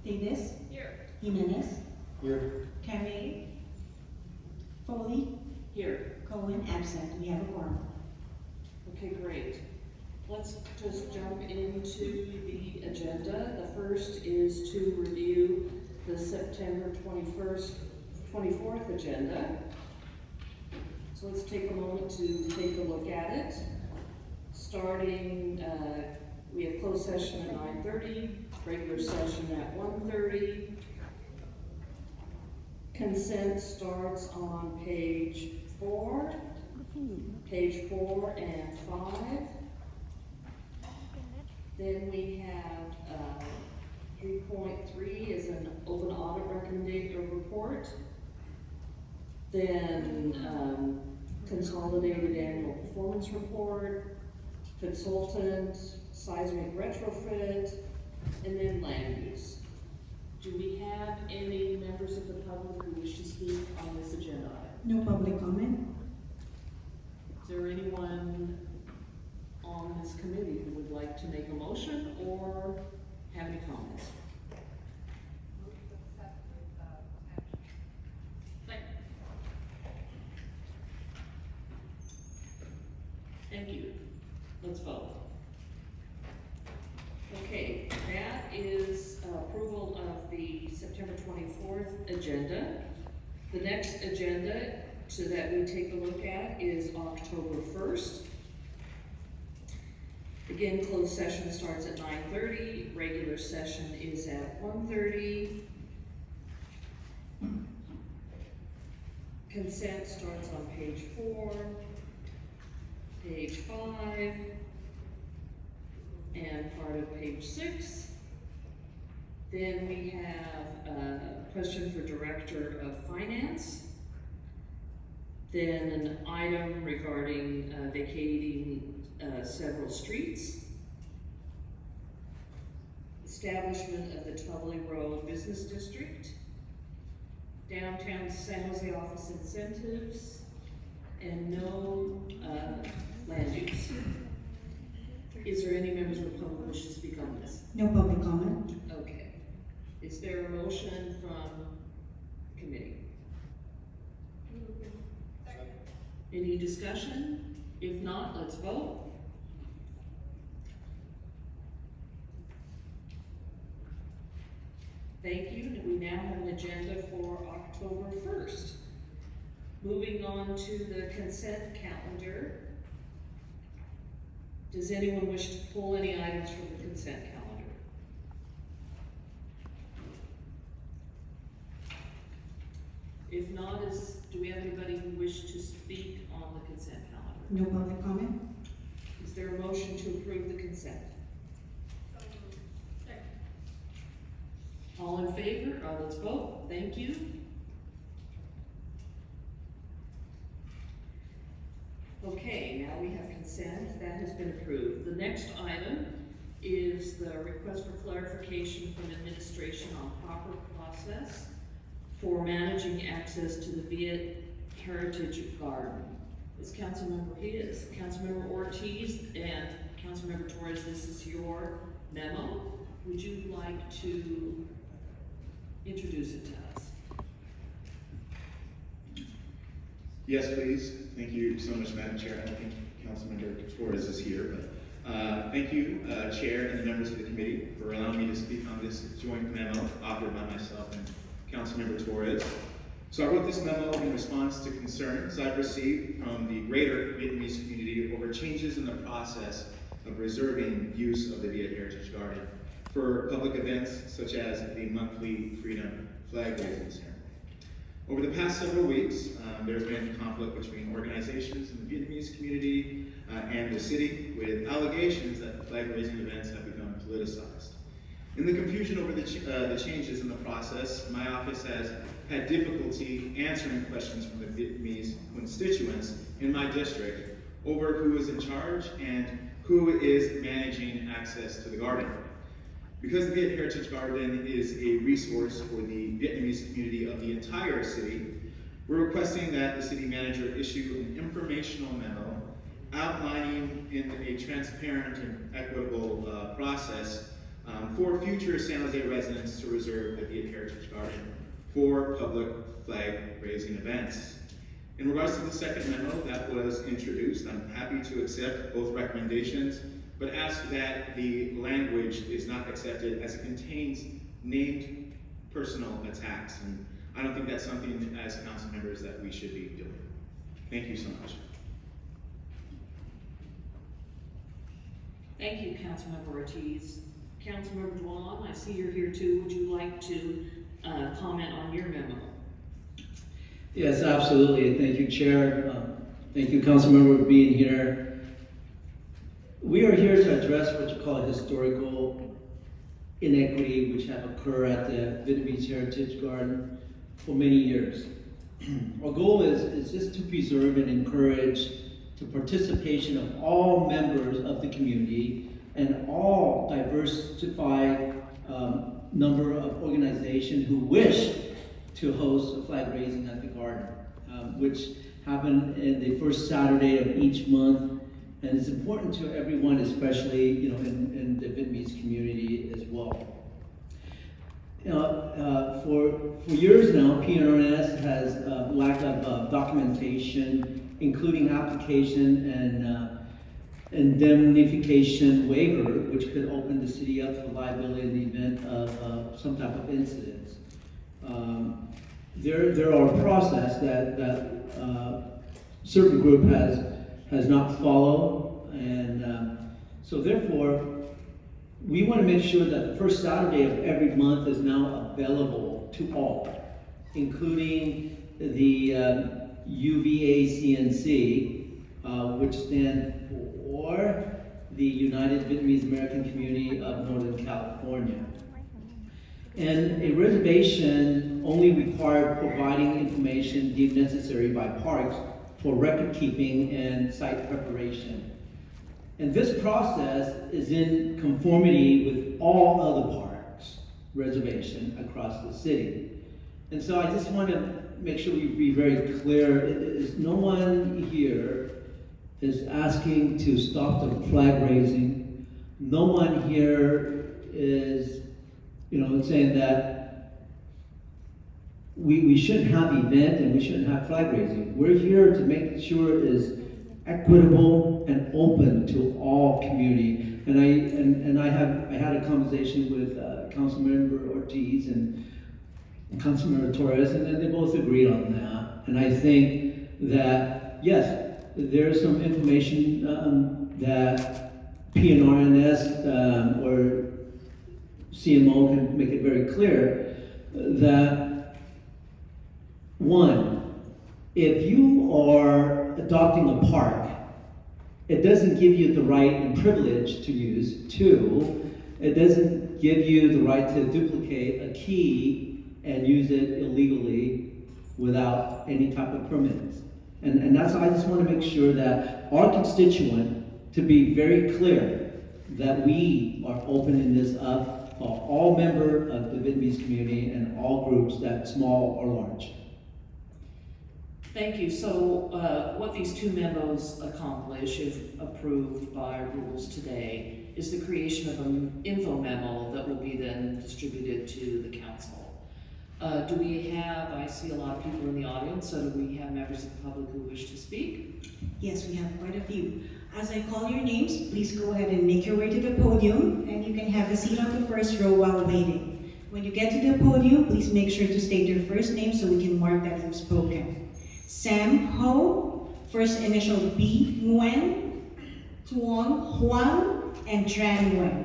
Davis. Here. Jimenez. Here. Carey. Foley. Here. Cohen, absent. We have a quorum. Okay, great. Let's just jump into the agenda. The first is to review the September 24th agenda. So let's take a moment to take a look at it. Starting, we have closed session at 9:30, regular session at 1:30. Consent starts on page 4 and 5. Then we have 3.3 is an open audit recommendation report. Then consolidated annual performance report, consultant, seismic retrofit, and then land use. Do we have any members of the public who wish to speak on this agenda item? No public comment. Is there anyone on this committee who would like to make a motion or have any comments? Thank you. Let's vote. Okay, that is approval of the September 24th agenda. The next agenda that we take a look at is October 1st. Again, closed session starts at 9:30, regular session is at 1:30. Consent starts on page 4, page 5, and part of page 6. Then we have a question for Director of Finance. Then an item regarding vacating several streets. Establishment of the Tulley Road Business District. Downtown San Jose office incentives. And no land use. Is there any members of the public who wish to speak on this? No public comment. Okay. Is there a motion from the committee? Any discussion? If not, let's vote. Thank you. We now have an agenda for October 1st. Moving on to the consent calendar. Does anyone wish to pull any items from the consent calendar? If not, do we have anybody who wishes to speak on the consent calendar? No public comment. Is there a motion to approve the consent? All in favor? Let's vote. Thank you. Okay, now we have consent. That has been approved. The next item is the request for clarification from administration on proper process for managing access to the Viet Heritage Garden. This Councilmember is Councilmember Ortiz and Councilmember Torres. This is your memo. Would you like to introduce it to us? Yes, please. Thank you so much, Madam Chair. I don't think Councilmember Torres is here, but thank you, Chair and the members of the committee, for allowing me to speak on this joint memo authored by myself and Councilmember Torres. So I wrote this memo in response to concerns I've received from the greater Vietnamese community over changes in the process of reserving use of the Viet Heritage Garden for public events such as the monthly Freedom Flag Raising Ceremony. Over the past several weeks, there's been conflict between organizations in the Vietnamese community and the city, with allegations that the flag raising events have become politicized. In the confusion over the changes in the process, my office has had difficulty answering questions from the Vietnamese constituents in my district over who is in charge and who is managing access to the garden. Because the Viet Heritage Garden is a resource for the Vietnamese community of the entire city, we're requesting that the city manager issue an informational memo outlining in a transparent and equitable process for future San Jose residents to reserve the Viet Heritage Garden for public flag raising events. In regards to the second memo that was introduced, I'm happy to accept both recommendations, but ask that the language is not accepted as it contains named personal attacks. And I don't think that's something as council members that we should be doing. Thank you so much. Thank you, Councilmember Ortiz. Councilmember Duan, I see you're here too. Would you like to comment on your memo? Yes, absolutely. Thank you, Chair. Thank you, Councilmember, for being here. We are here to address what you call historical inequity which have occurred at the Viet Heritage Garden for many years. Our goal is just to preserve and encourage the participation of all members of the community and all diversified number of organizations who wish to host a flag raising at the garden, which happen in the first Saturday of each month, and it's important to everyone, especially in the Vietnamese community as well. For years now, PNRS has lack of documentation, including application and indemnification waiver, which could open the city up for liability in the event of some type of incidents. There are a process that certain group has not followed, and so therefore we want to make sure that the first Saturday of every month is now available to all, including the UVACNC, which stands for the United Vietnamese American Community of Northern California. And a reservation only required providing information deemed necessary by parks for record keeping and site preparation. And this process is in conformity with all other parks reservation across the city. And so I just want to make sure we be very clear, no one here is asking to stop the flag raising. No one here is saying that we shouldn't have event and we shouldn't have flag raising. We're here to make sure it is equitable and open to all community. And I had a conversation with Councilmember Ortiz and Councilmember Torres, and then they both agreed on that. And I think that yes, there's some information that PNRNS or CMO can make it very clear that, one, if you are adopting a park, it doesn't give you the right and privilege to use. Two, it doesn't give you the right to duplicate a key and use it illegally without any type of permits. And that's why I just want to make sure that our constituent, to be very clear, that we are opening this up for all members of the Vietnamese community and all groups, that small or large. Thank you. So what these two memos accomplish, if approved by rules today, is the creation of an info memo that will be then distributed to the council. Do we have, I see a lot of people in the audience, so do we have members of the public who wish to speak? Yes, we have quite a few. As I call your names, please go ahead and make your way to the podium, and you can have a seat on the first row while waiting. When you get to the podium, please make sure to state your first name so we can mark that you've spoken. Sam Ho, first initial B, Nguyen, Tuong Huang, and Tran Nguyen.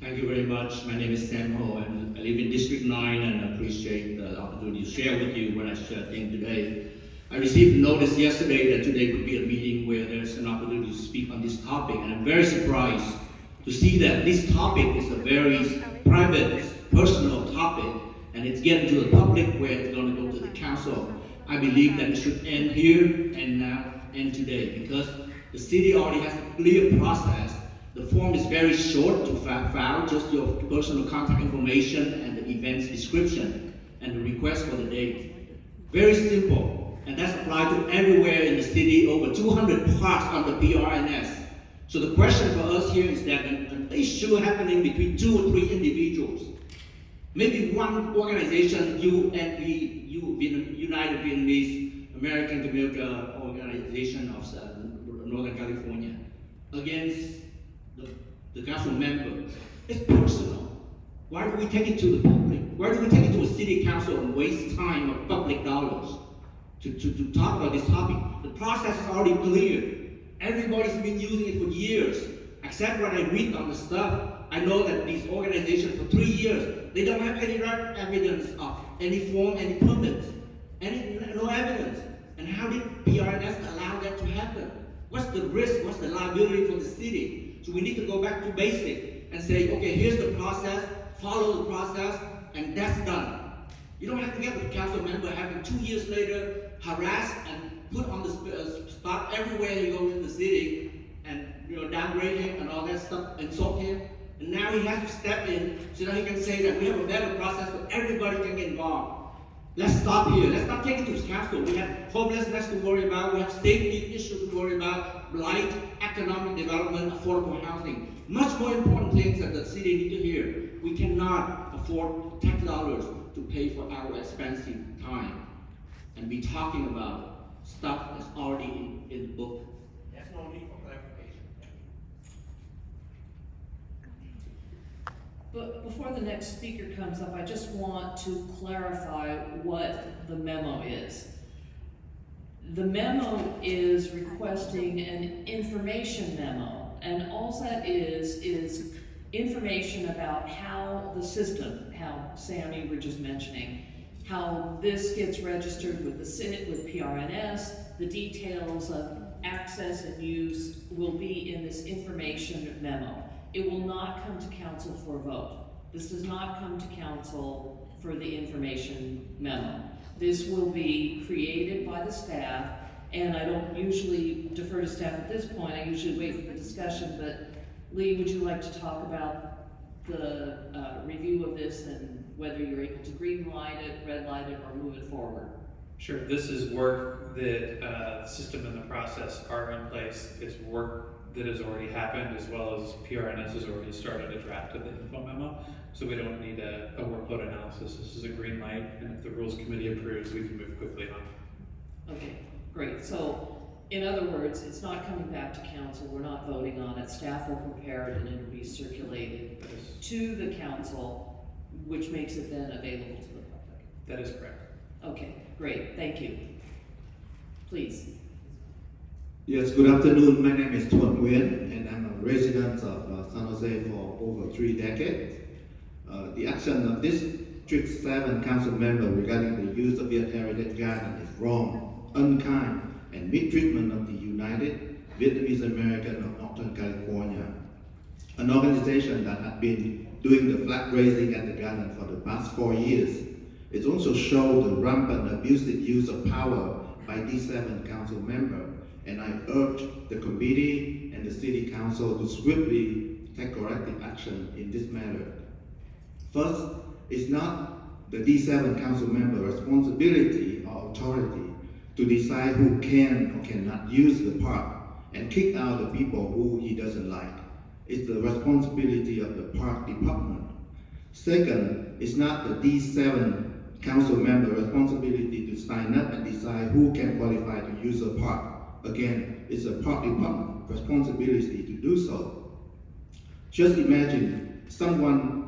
Thank you very much. My name is Sam Ho, and I live in District 9, and I appreciate the opportunity to share with you what I share today. I received notice yesterday that today would be a meeting where there's an opportunity to speak on this topic, and I'm very surprised to see that this topic is a very private, personal topic, and it's getting to the public where it's going to go to the council. I believe that it should end here and now, end today, because the city already has a clear process. The form is very short to file, just your personal contact information and the event's description and the request for the date. Very simple, and that's applied to everywhere in the city, over 200 parks under PRNS. So the question for us here is that an issue happening between 2 or 3 individuals, maybe one organization, United Vietnamese American Community Organization of Northern California, against the council member. It's personal. Why do we take it to the public? Why do we take it to a city council and waste time of public dollars to talk about this topic? The process is already clear. Everybody's been using it for years. Except when I read on the stuff, I know that these organizations for 3 years, they don't have any evidence of any form, any permits, no evidence. And how did PRNS allow that to happen? What's the risk? What's the liability for the city? So we need to go back to basic and say, okay, here's the process, follow the process, and that's done. You don't have to get the council member having 2 years later harassed and put on the spot everywhere he goes in the city, and downgrade him and all that stuff, insult him. And now he has to step in so that he can say that we have a better process so everybody can get involved. Let's stop here. Let's not take it to the council. We have homelessness to worry about. We have safety issues to worry about. Blight, economic development, affordable housing. Much more important things that the city need to hear. We cannot afford tax dollars to pay for our expensive time and be talking about stuff that's already in the book. There's no need for clarification. But before the next speaker comes up, I just want to clarify what the memo is. The memo is requesting an information memo, and all that is information about how the system, how Sammy were just mentioning, how this gets registered with the city, with PRNS, the details of access and use will be in this information memo. It will not come to council for a vote. This does not come to council for the information memo. This will be created by the staff, and I don't usually defer to staff at this point. I usually wait for the discussion, but Lee, would you like to talk about the review of this and whether you're able to green light it, red light it, or move it forward? Sure. This is work that the system and the process are in place. It's work that has already happened, as well as PRNS has already started a draft of the info memo. So we don't need a workload analysis. This is a green light, and if the rules committee approves, we can move quickly on. Okay, great. So, in other words, it's not coming back to council. We're not voting on it. Staff will prepare it, and it'll be circulated to the council, which makes it then available to the public. That is correct. Okay, great. Thank you. Please. Yes, good afternoon. My name is Thuận Nguyen, and I'm a resident of San Jose for over 3 decades. The action of District 7 Council member regarding the use of Viet Heritage Garden is wrong, unkind, and mistreatment of the United Vietnamese American of Northern California, an organization that had been doing the flag raising at the garden for the past 4 years. It also showed the rampant abusive use of power by D7 Council member, and I urge the committee and the City Council to swiftly take corrective action in this matter. First, it's not the D7 Council member responsibility or authority to decide who can or cannot use the park and kick out the people who he doesn't like. It's the responsibility of the park department. Second, it's not the D7 Council member responsibility to sign up and decide who can qualify to use the park. Again, it's a park department responsibility to do so. Just imagine someone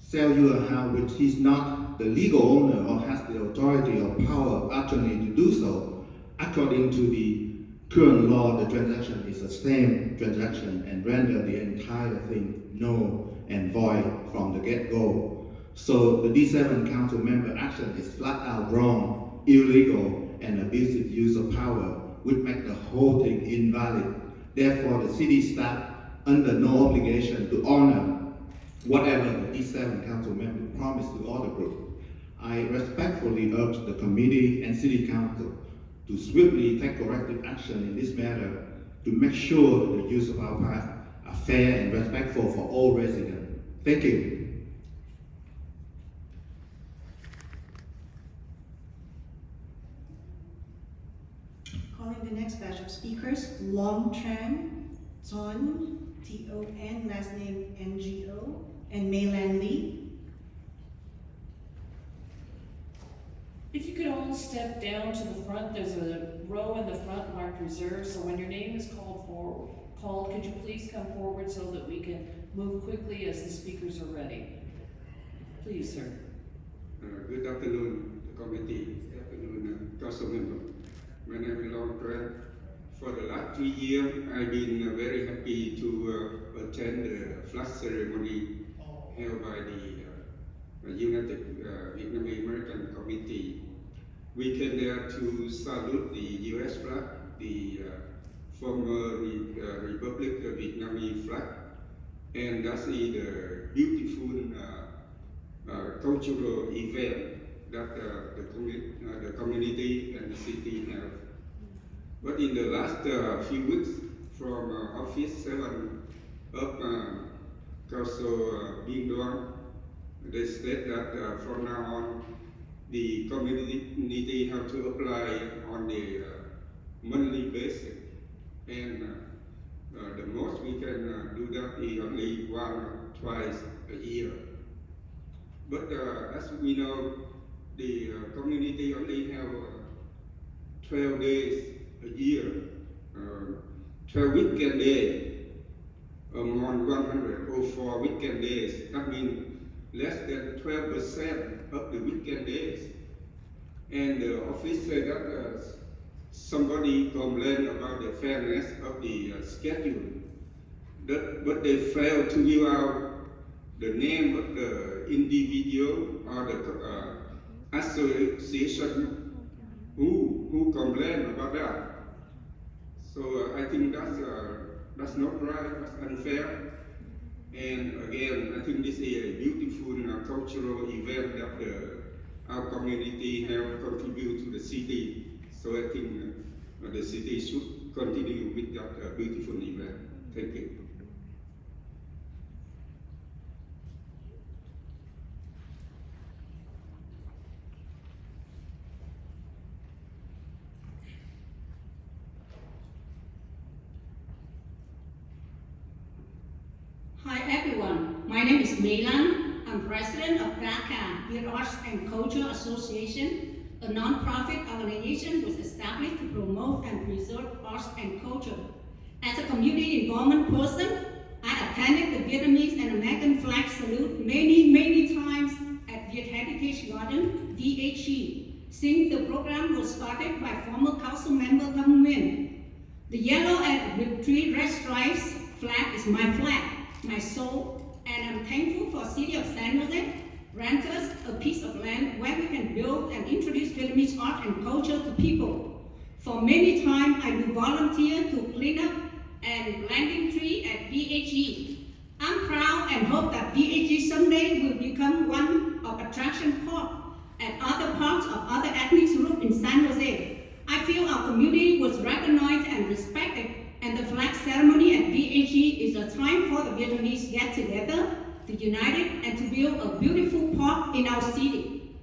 sell you a house which he's not the legal owner or has the authority or power actually to do so. According to the current law, the transaction is a same transaction and render the entire thing null and void from the get-go. So the D7 Council member action is flat out wrong, illegal, and abusive use of power, which make the whole thing invalid. Therefore, the city staff under no obligation to honor whatever the D7 Council member promised to all the group. I respectfully urge the committee and City Council to swiftly take corrective action in this matter to make sure the use of our park are fair and respectful for all residents. Thank you. Calling the next batch of speakers, Long Tran, Ton, Ton, last name Ngo, and Maylan Lee. If you could all step down to the front, there's a row in the front marked reserved, so when your name is called, could you please come forward so that we can move quickly as the speakers are ready? Please, sir. Good afternoon, the committee. Good afternoon, council member. My name is Long Trent. For the last 3 years, I've been very happy to attend the flag ceremony held by the United Vietnamese American Committee. We came there to salute the U.S. flag, the former Republic of Vietnamese flag, and that's the beautiful cultural event that the community and the city have. But in the last few weeks, from Office 7 up Council Biên Đoàn, they said that from now on, the community have to apply on the monthly basis, and the most we can do that is only once or twice a year. But as we know, the community only have 12 days a year, 12 weekend days among 104 weekend days. That means less than 12% of the weekend days. And the office said that somebody complained about the fairness of the schedule, but they failed to give out the name of the individual or the association who complained about that. So I think that's not right, that's unfair. And again, I think this is a beautiful cultural event that our community have contributed to the city. So I think the city should continue with that beautiful event. Thank you. Hi everyone, my name is Maylan. I'm president of VACA, Viet Arts and Culture Association, a non-profit organization was established to promote and preserve arts and culture. As a community involvement person, I attended the Vietnamese and American flag salute many times at Viet Heritage Garden, VHG, since the program was started by former council member Căng Nguyen. The yellow and with 3 red stripes flag is my flag, my soul, and I'm thankful for City of San Jose grant us a piece of land where we can build and introduce Vietnamese art and culture to people. For many times, I do volunteer to clean up and planting tree at VHG. I'm proud and hope that VHG someday will become one of attraction park and other parts of other ethnic groups in San Jose. I feel our community was recognized and respected, and the flag ceremony at VHG is a time for the Vietnamese get together, to unite and to build a beautiful park in our city.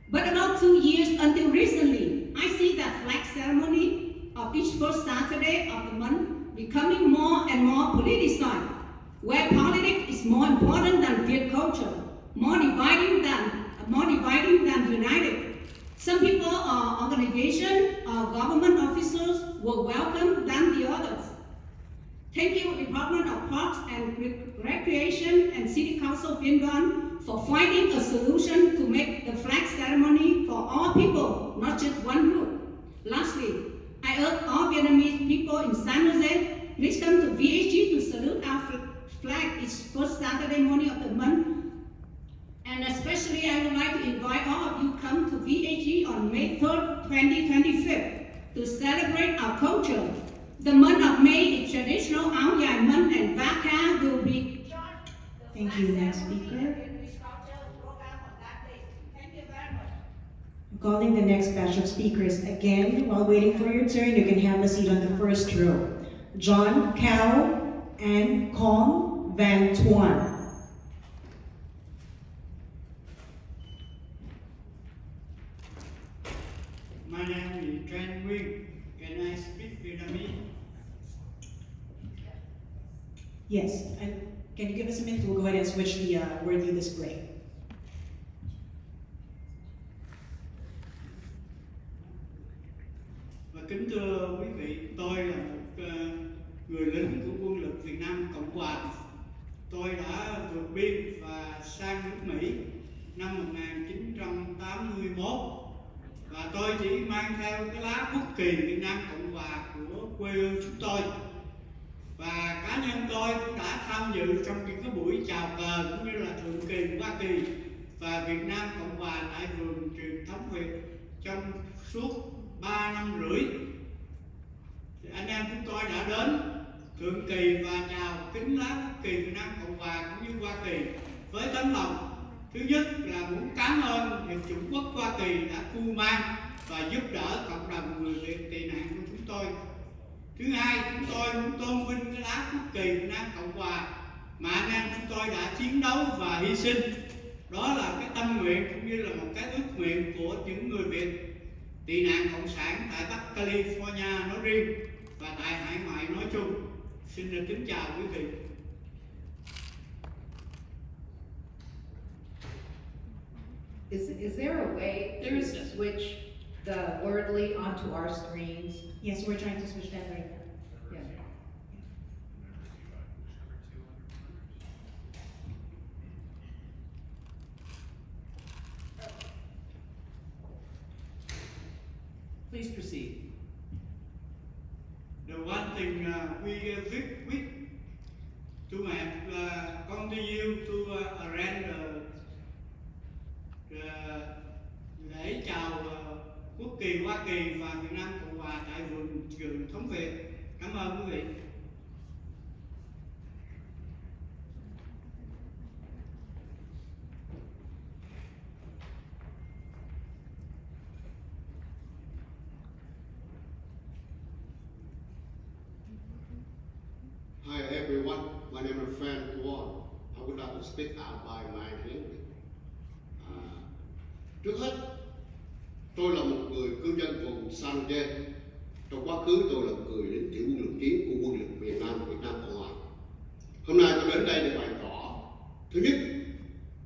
But about 2 years until recently, I see that flag ceremony of each first Saturday of the month becoming more and more politicized, where politics is more important than Viet culture, more dividing than united. Some people or organizations or government officials were welcome than the others. Thank you, Department of Parks and Recreation and City Council Biên Đoàn for finding a solution to make the flag ceremony for all people, not just one group. Lastly, I urge all Vietnamese people in San Jose, please come to VHG to salute our flag each first Saturday morning of the month. And especially, I would like to invite all of you to come to VHG on May 3rd, 2025 to celebrate our culture. The month of May is traditional Áo Dài month, and VACA will be. Thank you. Next speaker. Thank you very much. Calling the next batch of speakers. Again, while waiting for your turn, you can have a seat on the first row. John, Cao, and Con Van Tuan. My name is Trần. Can I speak Vietnamese? Yes. And can you give us a minute? We'll go ahead and switch the word view display. Và kính thưa quý vị, tôi là một người lính của quân lực Việt Nam Cộng Hòa. Tôi đã vượt biên và sang nước Mỹ năm 1981 và tôi chỉ mang theo cái lá quốc kỳ Việt Nam Cộng Hòa của quê hương chúng tôi. Và cá nhân tôi cũng đã tham dự trong những cái buổi chào cờ cũng như là thượng kỳ Hoa Kỳ và Việt Nam Cộng Hòa tại vườn truyền thống Việt trong suốt 3 năm rưỡi. Thì anh em chúng tôi đã đến thượng kỳ và chào kính lá quốc kỳ Việt Nam Cộng Hòa cũng như Hoa Kỳ với tấm lòng thứ nhất là muốn cảm ơn Hiệp chủng quốc Hoa Kỳ đã cưu mang và giúp đỡ cộng đồng người Việt tị nạn của chúng tôi. Thứ hai, chúng tôi muốn tôn vinh cái lá quốc kỳ Việt Nam Cộng Hòa mà anh em chúng tôi đã chiến đấu và hy sinh. Đó là cái tâm nguyện cũng như là một cái ước nguyện của những người Việt tị nạn cộng sản tại Bắc California nói riêng và tại hải ngoại nói chung. Xin được kính chào quý vị. Is there a way There is to a- switch the Wordly onto our screens? Yes, we're trying to switch that right now. Yeah. Please proceed. The one thing we with to continue to arrange lễ chào quốc kỳ Hoa Kỳ và Việt Nam Cộng Hòa tại vườn truyền thống Việt. Cảm ơn quý vị. Hi everyone, my name is Fan Tuan. I would like to speak out by my language. Trước hết, tôi là một người cư dân vùng San Jose. Trong quá khứ tôi là một người lính tiểu quân lục chiến của quân lực Việt Nam Cộng Hòa. Hôm nay tôi đến đây để bày tỏ. Thứ nhất,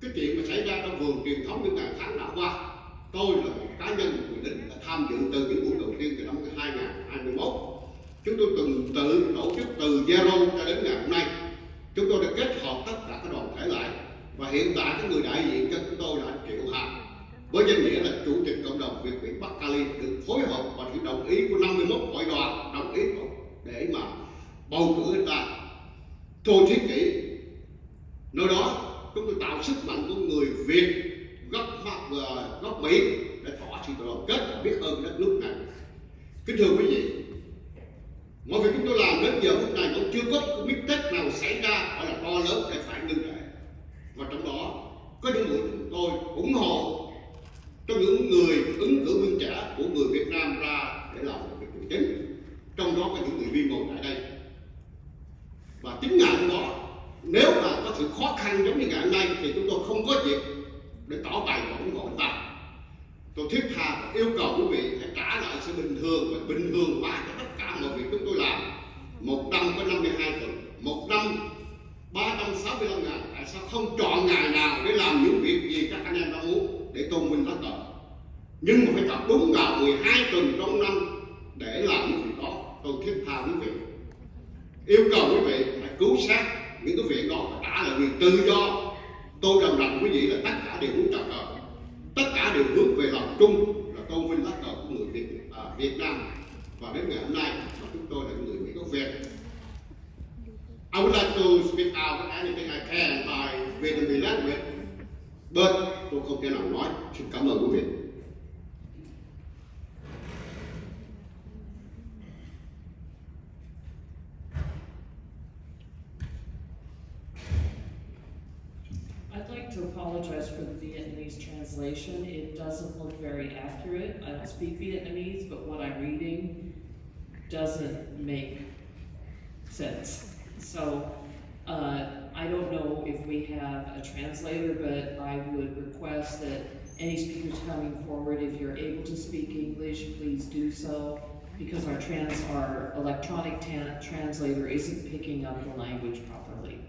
cái chuyện mà xảy ra trong vườn truyền thống những ngày tháng đã qua. Tôi là một cá nhân, một người lính đã tham dự từ những buổi đầu tiên từ năm 2021. Chúng tôi từng tự tổ chức từ zero cho đến ngày hôm nay. Chúng tôi đã kết hợp tất cả các đoàn thể lại và hiện tại cái người đại diện cho chúng tôi là Triệu Hà với danh nghĩa là Chủ tịch Cộng đồng Việt Việt Bắc Cali được phối hợp và sự đồng ý của 51 hội đoàn đồng ý để mà bầu cử anh ta. Tôi thiết kỷ nơi đó chúng tôi tạo sức mạnh của người Việt gốc Mỹ để tỏ sự đoàn kết và biết ơn đất nước này. Kính thưa quý vị, mọi việc chúng tôi làm đến giờ phút này vẫn chưa có mistake nào xảy ra gọi là to lớn để phải ngưng trệ. Và trong đó có những người chúng tôi ủng hộ cho những người ứng cử viên trẻ của người Việt Nam ra để làm việc điều chính. Trong đó có những người viên ngồi tại đây. Và chính ngày hôm đó, nếu mà có sự khó khăn giống như ngày hôm nay thì chúng tôi không có dịp để tỏ bày và ủng hộ anh ta. Tôi thiết tha và yêu cầu quý vị hãy trả lại sự bình thường và bình thường hóa cho tất cả mọi việc chúng tôi làm. Một năm có 52 tuần, một năm 365 ngày. Tại sao không chọn ngày nào để làm những việc gì các anh em đã muốn để tôn vinh lá cờ? Nhưng mà phải chọn đúng vào 12 tuần trong năm để làm những việc đó. Tôi thiết tha quý vị, yêu cầu quý vị phải cứu sát những cái việc đó và trả lại quyền tự do. Tôi đồng lòng quý vị là tất cả đều muốn chào cờ, tất cả đều hướng về lòng chung là tôn vinh lá cờ của người Việt Nam. Và đến ngày hôm nay mà chúng tôi là người Mỹ gốc Việt. I would like to speak out anything I can by Vietnamese language, but tôi không thể nào nói. Xin cảm ơn quý vị. I'd like to apologize for the Vietnamese translation. It doesn't look very accurate. I don't speak Vietnamese, but what I'm reading doesn't make sense. So I don't know if we have a translator, but I would request that any speakers coming forward, if you're able to speak English, please do so. because our electronic translator isn't picking up the language properly.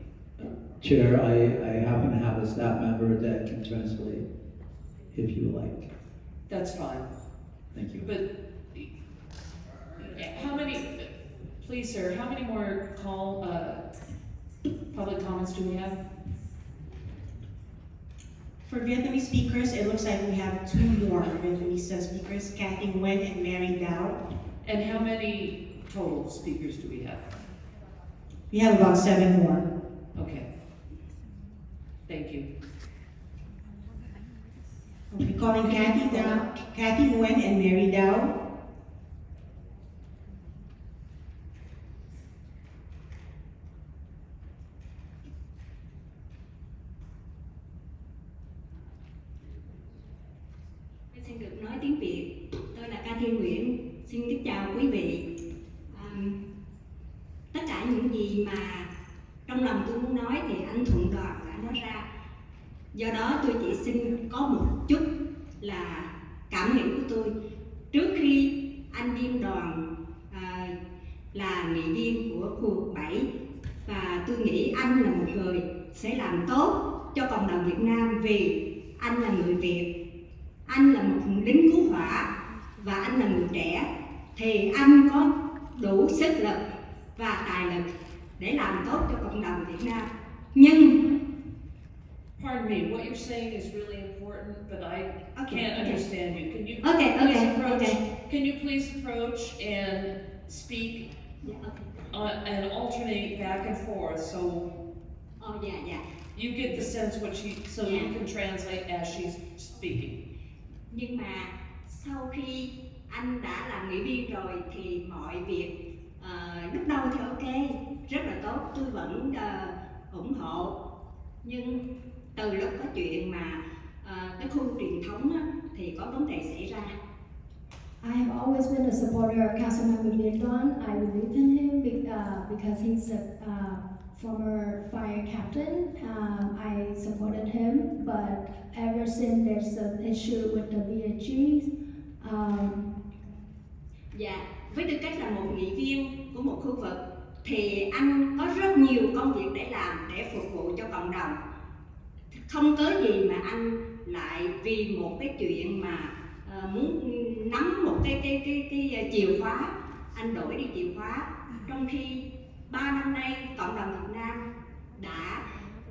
Chair, I happen to have a staff member that can translate, if you like. That's fine. Thank you. But how many, please sir, how many more public comments do we have? For Vietnamese speakers, it looks like we have 2 more Vietnamese speakers, Kathy Nguyen and Mary Dow. And how many total speakers do we have? We have about 7 more. Okay. Thank you. Okay, calling Kathy Nguyen and Mary Dow. Xin được nói tiếng Việt. Tôi là Ca Thiên Nguyễn. Xin kính chào quý vị. Tất cả những gì mà trong lòng tôi muốn nói thì anh Thuận Đoàn đã nói ra. Do đó tôi chỉ xin có một chút là cảm nghĩ của tôi. Trước khi anh Biên Đoàn là nghị viên của khu vực 7, và tôi nghĩ anh là một người sẽ làm tốt cho cộng đồng Việt Nam vì anh là người Việt. Anh là một lính cứu hỏa và anh là người trẻ, thì anh có đủ sức lực và tài lực để làm tốt cho cộng đồng Việt Nam. Nhưng Pardon me, what you're saying is really important, but I can't understand you. Can you Can you please approach and speak and alternate back and forth so you get the sense what you can translate as she's speaking. Nhưng mà sau khi anh đã là nghị viên rồi thì mọi việc lúc đầu thì ok, rất là tốt, tôi vẫn ủng hộ. Nhưng từ lúc có chuyện mà cái khu truyền thống á, thì có vấn đề xảy ra. I have always been a supporter of Councilmember Biên Đoàn. I believe in him because he's a former fire captain. I supported him, but ever since there's an issue with the VHG. Với tư cách là một nghị viên của một khu vực thì anh có rất nhiều công việc để làm để phục vụ cho cộng đồng. Không có gì mà anh lại vì một cái chuyện mà muốn nắm một cái chìa khóa, anh đổi đi chìa khóa. Trong khi 3 năm nay cộng đồng Việt Nam đã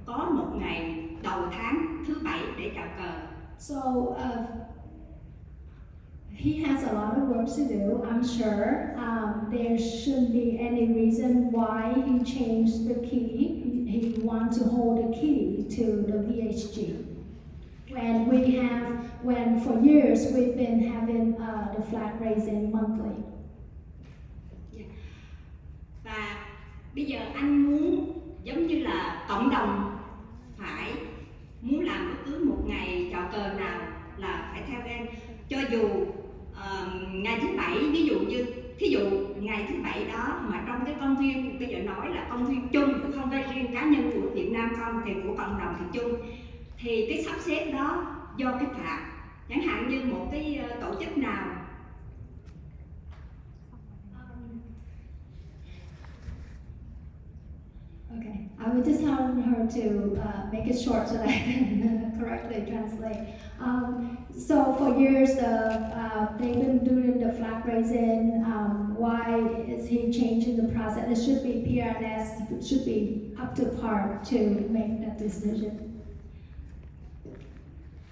có một ngày đầu tháng thứ 7 để chào cờ. So he has a lot of work to do, I'm sure. There shouldn't be any reason why he changed the key. He wants to hold the key to the VHG. When for years we've been having the flag raising monthly. Và bây giờ anh muốn giống như là cộng đồng phải muốn làm bất cứ một ngày chào cờ nào là phải theo em. Cho dù ngày thứ 7, ví dụ như ngày thứ 7 đó mà trong cái công viên, bây giờ nói là công viên chung, không phải riêng cá nhân của Việt Nam không, thì của cộng đồng thì chung, thì cái sắp xếp đó do cái phạt, chẳng hạn như một cái tổ chức nào Okay, I would just want her to make it short so that I can correctly translate. So for years, they've been doing the flag raising. Why is he changing the process? It should be PRNS. It should be up to par to make that decision.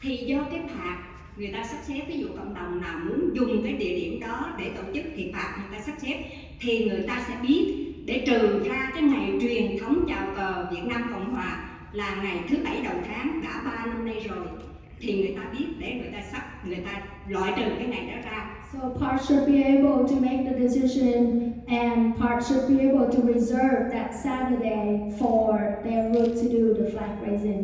Thì do cái phạt người ta sắp xếp, ví dụ cộng đồng nào muốn dùng cái địa điểm đó để tổ chức thì phạt người ta sắp xếp, thì người ta sẽ biết để trừ ra cái ngày truyền thống chào cờ Việt Nam Cộng Hòa là ngày thứ 7 đầu tháng đã 3 năm nay rồi, thì người ta biết để người ta loại trừ cái ngày đó ra. So part should be able to make the decision, and part should be able to reserve that Saturday for their group to do the flag raising.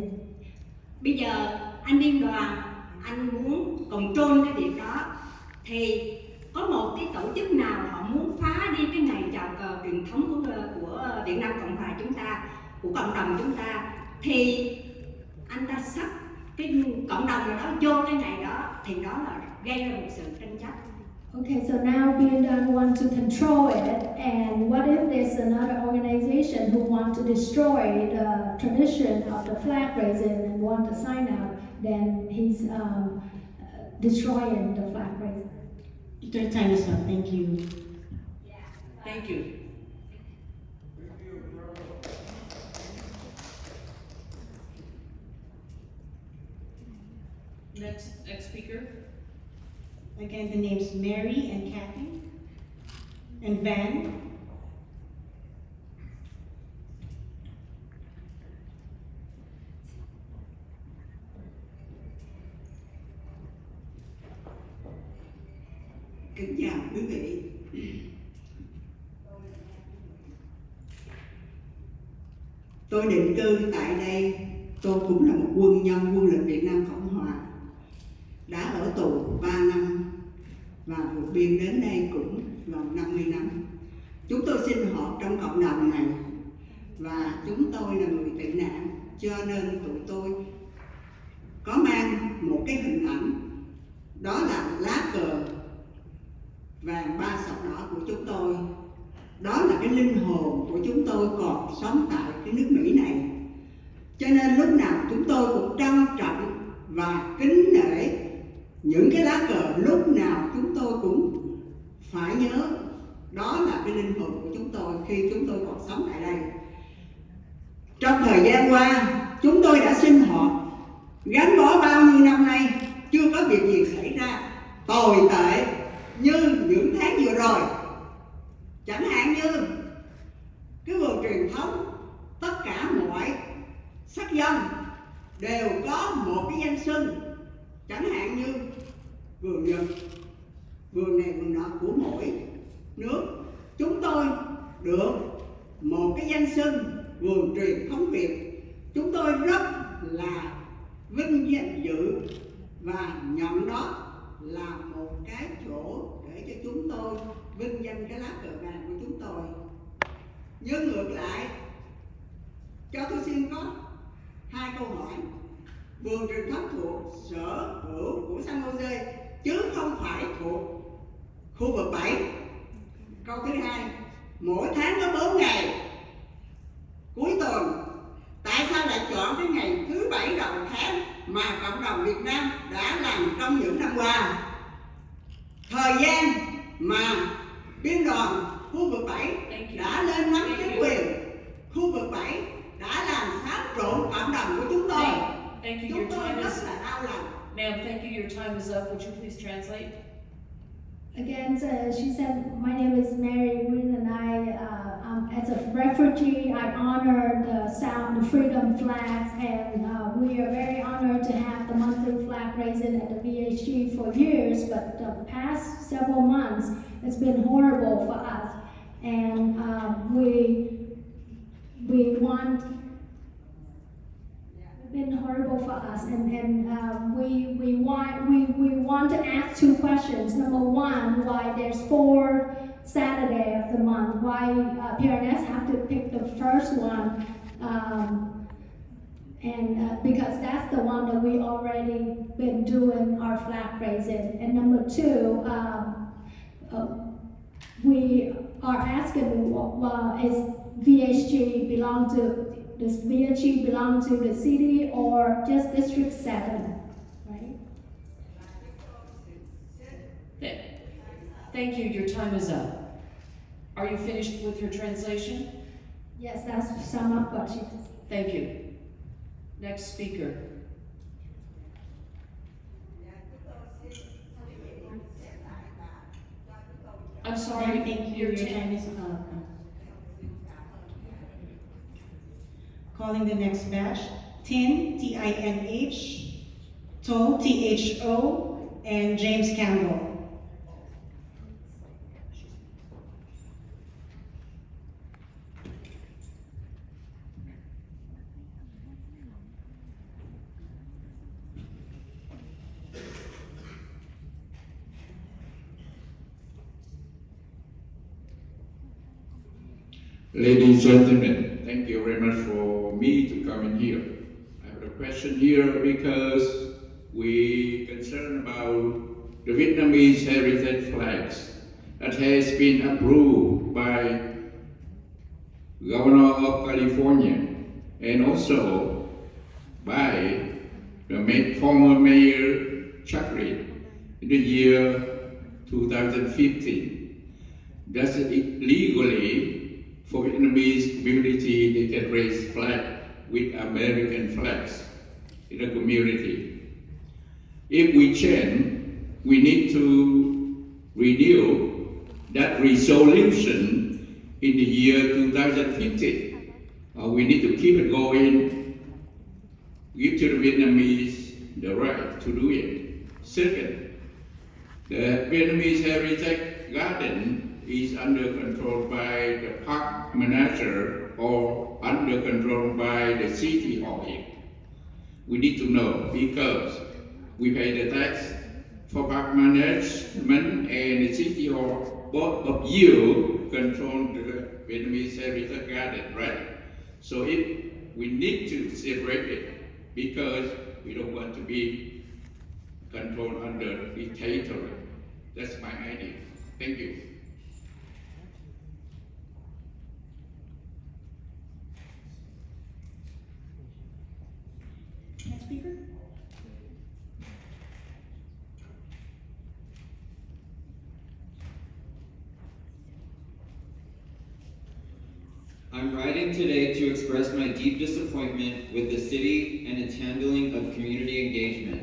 Bây giờ anh Biên Đoàn, anh muốn control cái việc đó, thì có một cái tổ chức nào họ muốn phá đi cái ngày chào cờ truyền thống của Việt Nam Cộng Hòa chúng ta, của cộng đồng chúng ta, thì anh ta sắp cái cộng đồng nào đó vô cái ngày đó, thì đó là gây ra một sự tranh chấp. Okay, so now Biên Đoàn want to control it, and what if there's another organization who want to destroy the tradition of the flag raising and want to sign up? Then he's destroying the flag raising. Your time is up. Thank you. Thank you. Next speaker. Again, the names Mary and Kathy and Van. Kính chào quý vị. Tôi định cư tại đây. Tôi cũng là một quân nhân quân lực Việt Nam Cộng Hòa. Đã ở tù 3 năm và vượt biên đến đây cũng gần 50 năm. Chúng tôi sinh hoạt trong cộng đồng này và chúng tôi là người tị nạn, cho nên tụi tôi có mang một cái hình ảnh, đó là lá cờ vàng 3 sọc đỏ của chúng tôi. Đó là cái linh hồn của chúng tôi còn sống tại cái nước Mỹ này. Cho nên lúc nào chúng tôi cũng trân trọng và kính nể những cái lá cờ, lúc nào chúng tôi cũng phải nhớ đó là cái linh hồn của chúng tôi khi chúng tôi còn sống tại đây. Trong thời gian qua, chúng tôi đã sinh hoạt gắn bó bao nhiêu năm nay, chưa có việc gì xảy ra tồi tệ như những tháng vừa rồi. Chẳng hạn như cái vườn truyền thống, tất cả mọi sắc dân đều có một cái danh xưng, chẳng hạn như vườn Nhật, vườn này vườn nọ của mỗi nước. Chúng tôi được một cái danh xưng vườn truyền thống Việt. Chúng tôi rất là vinh danh dự và nhận đó là một cái chỗ để cho chúng tôi vinh danh cái lá cờ vàng của chúng tôi. Nhưng ngược lại, cho tôi xin có 2 câu hỏi. Vườn truyền thống thuộc sở hữu của San Jose chứ không phải thuộc khu vực 7. Câu thứ hai, mỗi tháng có 4 ngày cuối tuần, tại sao lại chọn cái ngày thứ 7 đầu tháng mà cộng đồng Việt Nam đã làm trong những năm qua? Thời gian mà Biên đoàn khu vực 7 đã lên nắm chính quyền, khu vực 7 đã làm xáo trộn cộng đồng của chúng tôi. Thank you. Chúng Your tôi time rất is là đau lòng. Ma'am, thank you. Your time is up. Would you please translate? Again, she said, my name is Mary Wynn, and as a refugee, I honor the sound, the freedom flags, and we are very honored to have the monthly flag raising at the VHG for years, but the past several months, it's been horrible for us, and we want. Been horrible for us, and we want to ask 2 questions. Number one, why there's 4 Saturday of the month? Why PRNS have to pick the first one? Because that's the one that we already been doing our flag raising. And number 2, we are asking, is VHG belong to? Does VHG belong to the city or just District 7, right? Thank you. Your time is up. Are you finished with your translation? Yes, that's sum up what she said. Thank you. Next speaker. I'm sorry. Thank you. Your time is up. Calling the next batch, Tin, T-I-N-H, To, T-H-O, and James Campbell. Ladies and gentlemen, thank you very much for me to come in here. I have a question here because we concerned about the Vietnamese heritage flags that has been approved by Governor of California and also by the former Mayor Chuck Reed in the year 2015. That's it legally for Vietnamese community, they can raise flag with American flags in the community. If we change, we need to renew that resolution in the year 2015. We need to keep it going, give to the Vietnamese the right to do it. Second, the Vietnamese Heritage Garden is under control by the park manager or under control by the city hall here. We need to know because we pay the tax for park management and the city hall. Both of you control the Vietnamese Heritage Garden, right? So we need to separate it because we don't want to be controlled under dictatorship. That's my idea. Thank you. Next speaker. I'm writing today to express my deep disappointment with the city and its handling of community engagement.